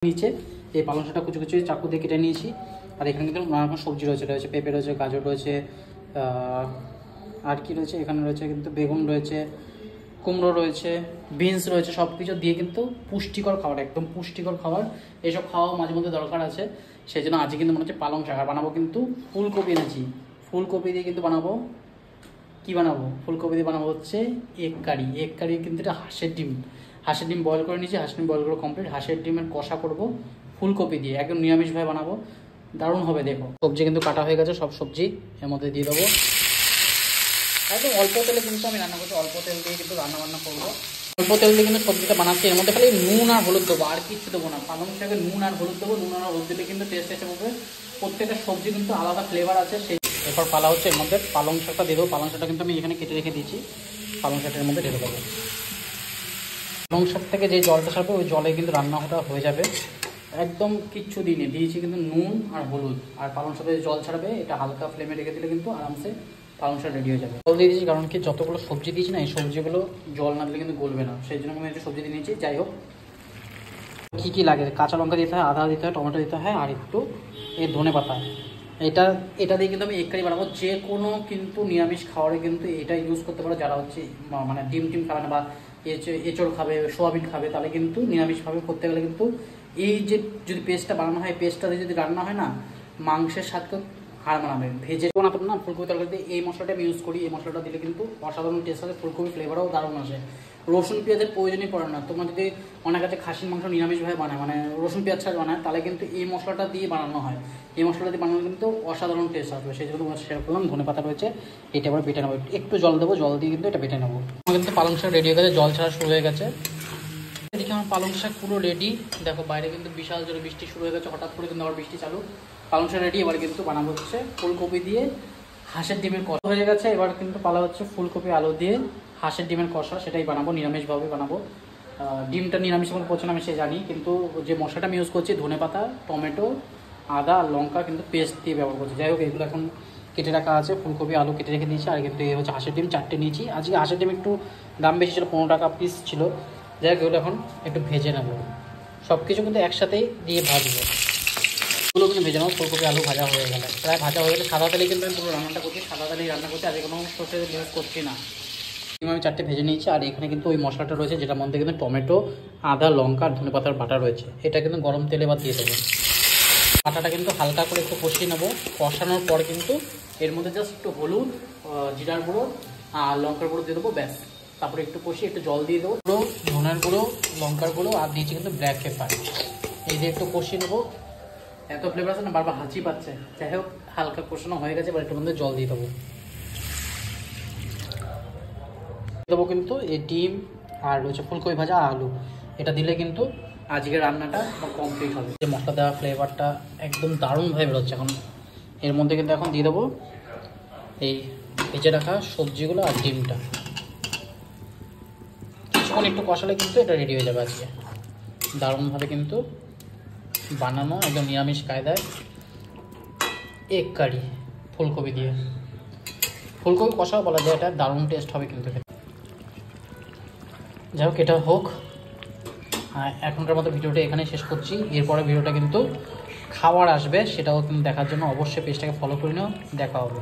নিচে এই পালং শাকটা কুচি কুচি চাকু দিয়ে কেটে নিয়েছি। আর এখানে কিন্তু নানা রকম সবজি রয়েছে পেঁপে রয়েছে, গাজর রয়েছে, আর কি রয়েছে, এখানে রয়েছে কিন্তু বেগুন রয়েছে, কুমড়ো রয়েছে, বিনস রয়েছে। সব কিছু দিয়ে কিন্তু পুষ্টিকর খাবার, একদম পুষ্টিকর খাবার। এইসব খাওয়া মাঝে মধ্যে দরকার আছে। সেই জন্য আজকে কিন্তু মনে হচ্ছে পালং শাক। আর বানাবো কিন্তু ফুলকপি এনেছি, ফুলকপি দিয়ে কিন্তু বানাবো। কি বানাবো? ফুলকপি দিয়ে বানাবো হচ্ছে এগ কারি। এগ কারি কিন্তু এটা হাঁসের ডিম বয়েল করে নিয়েছি। হাঁসের ডিম বয়েল করে কমপ্লিট। হাঁসের ডিমের কষা করব ফুলকপি দিয়ে, একদম নিরামিষভাবে বানাবো, দারুণ হবে। দেখো সবজি কিন্তু কাটা হয়ে গেছে, সব সবজি এর মধ্যে দিয়ে দেবো। একদম অল্প তেলে কিন্তু আমি রান্না করছি, অল্প তেল দিয়ে কিন্তু রান্না করবো। অল্প তেল দিয়ে কিন্তু সবজিটা বানাচ্ছি। এর মধ্যে খালি নুন আর হলুদ দেবো, আর কিছু দেবো না। পালং শাকে নুন আর হলুদ দেবো। নুন আর হলুদ দিলে কিন্তু টেস্ট এসে পড়বে। প্রত্যেকটা সবজি কিন্তু আলাদা ফ্লেভার আছে। সেই এরপর পালা হচ্ছে এর মধ্যে পালং শাকটা দিয়ে দেবো। পালং শাকটা কিন্তু আমি এখানে কেটে রেখে দিয়েছি। পালং শাকের মধ্যে ঢেলে দেবো। পালং শাক থেকে যে জলটা ছাড়বে ওই জলে কিন্তু রান্নাটা হয়ে যাবে। একদম কিচ্ছু দিয়েছি কিন্তু নুন আর হলুদ। আর পালং শাকে জল ছাড়বে, এটা হালকা ফ্লেমে রেখে দিলে কিন্তু আরামসে পালং শাক রেডি হয়ে যাবে। জল দিয়ে দিয়েছি কারণ কি যতগুলো সবজি দিয়েছি না, এই সবজিগুলো জল না দিলে কিন্তু গলবে না। সেই জন্য আমি একটু সবজি দিয়ে নিয়েছি। যাই হোক, কী কী লাগে, কাঁচা লঙ্কা দিতে হয়, আদা দিতে হয়, টমেটো দিতে হয়, আর একটু ধনে পাতা। এটা দিয়ে কিন্তু আমি এগ কারি বানাবো। যে কোনো কিন্তু নিরামিষ খাবারে কিন্তু এটা ইউজ করতে পারো। যারা হচ্ছে মানে ডিম খাবে না বা এঁচড় খাবে, সোয়াবিন খাবে, তাহলে কিন্তু নিরামিষভাবে করতে গেলে কিন্তু এই যে যদি পেস্টটা বানানো হয়, পেস্টটা দিয়ে যদি রান্না হয় না, মাংসের স্বাদকে হার মানাবে। ভেজে বানাতে না ফুলকপি তরকারিতে এই মশলাটা আমি ইউজ করি। এই মশলাটা দিলে কিন্তু অসাধারণ টেস্ট আসে, ফুলকপি ফ্লেভারও দারুণ আসে। রসুন পেঁয়াজের প্রয়োজনই পড়ে না। তোমার যদি অনেক কাছে খাসির মাংস নিরামিষভাবে বানায়, মানে রসুন পেঁয়াজ ছাড়া বানায়, তাহলে কিন্তু এই মশলাটা দিয়ে বানানো হয়। এই মশলাটা দিয়ে বানানো কিন্তু অসাধারণ টেস্ট আসবে। সেই জন্য তোমার শেয়ার করলাম। ধনে পাতা রয়েছে, এটা আবার বেটে নেবো। একটু জল দেবো, জল দিয়ে কিন্তু এটা বেটে নেবো। আমার কিন্তু পালং শাক রেডি হয়ে গেছে, জল ছাড়া শুরু হয়ে গেছে। এদিকে আমার পালং শাক পুরো রেডি। দেখো বাইরে কিন্তু বিশাল জোরে বৃষ্টি শুরু হয়ে গেছে, হঠাৎ করে কিন্তু আবার বৃষ্টি চালু। পালং শাক রেডি। এবার কিন্তু বানাবো হচ্ছে ফুলকপি দিয়ে হাঁসের ডিমের কষা হয়ে গেছে। এবার কিন্তু পালা হচ্ছে ফুলকপি আলু দিয়ে হাঁসের ডিমের কষা, সেটাই বানাবো, নিরামিষভাবে বানাবো। ডিমটা নিরামিষ কোনো পছন্দ আমি সে জানি, কিন্তু যে মশলাটা আমি ইউজ করছি ধনে পাতা, টমেটো, আদা আর লঙ্কা কিন্তু পেস্ট দিয়ে ব্যবহার করছি। যাই হোক, এগুলো এখন কেটে রাখা আছে। ফুলকপি আলু কেটে রেখে দিয়েছি। আর কিন্তু এই হচ্ছে হাঁসের ডিম 4টে নিয়েছি। আজকে হাঁসের ডিম একটু দাম বেশি ছিল, 15 টাকা পিস ছিল। যাই হোক, এগুলো এখন একটু ভেজে নেবো। সব কিছু কিন্তু একসাথেই দিয়ে ভাজবো। এগুলো কিন্তু ভেজে নেবো। ফুলকপি আলু ভাজা হয়ে গেলে, প্রায় ভাজা হয়ে গেলে, সাদা তেলেই কিন্তু আমি পুরো রান্নাটা করছি। সাদা তেলেই রান্না করছি, আজকে কোনো সর্ষের ইউজ করছি না। আমি 4টে ভেজে নিয়েছি। আর এখানে কিন্তু ওই মশলাটা রয়েছে, যেটার মধ্যে কিন্তু টমেটো, আদা, লঙ্কা আর ধনে পাতার বাটা রয়েছে। এটা কিন্তু গরম তেলে এবার দিয়ে দেবো। বাটাটা কিন্তু হালকা করে একটু কষিয়ে নেবো। কষানোর পর কিন্তু এর মধ্যে জাস্ট একটু হলুদ, জিরার গুঁড়ো আর লঙ্কার গুঁড়ো দিয়ে দেবো, ব্যাস। তারপরে একটু কষিয়ে একটু জল দিয়ে দেবো। ধনের গুঁড়ো, লঙ্কার গুঁড়ো আর দিয়েছি কিন্তু ব্ল্যাক পেপার। এই দিয়ে একটু কষিয়ে নেবো। এত ফ্লেভার আছে না, বারবার হাঁচি পাচ্ছে। যাই হোক, হালকা কষানো হয়ে গেছে। এবার একটু মধ্যে জল দিয়ে দেবো কিন্তু এই ডিম আর হচ্ছে ফুলকপি ভাজা আলু। এটা দিলে কিন্তু আজকের রান্নাটা কমপ্লিট হবে। যে মশলা দেওয়া ফ্লেভারটা একদম দারুণভাবে বেরোচ্ছে। এখন এর মধ্যে কিন্তু এখন দিয়ে দেবো এই ভেজে রাখা সবজিগুলো আর ডিমটা। কিছুক্ষণ একটু কষালে কিন্তু এটা রেডি হয়ে যাবে। আজকে দারুণভাবে কিন্তু বানানো, একদম নিরামিষ কায়দায় এগ কারি ফুলকপি দিয়ে। ফুলকপি কষাও বলা যায়, এটা দারুণ টেস্ট হবে কিন্তু। যাই হোক, এটা হোক। এখনকার মতো ভিডিওটা এখানে শেষ করছি। এরপরে ভিডিওটা কিন্তু খাবার আসবে, সেটাও কিন্তু দেখার জন্য অবশ্যই পেজটাকে ফলো করে নিও। দেখা হবে।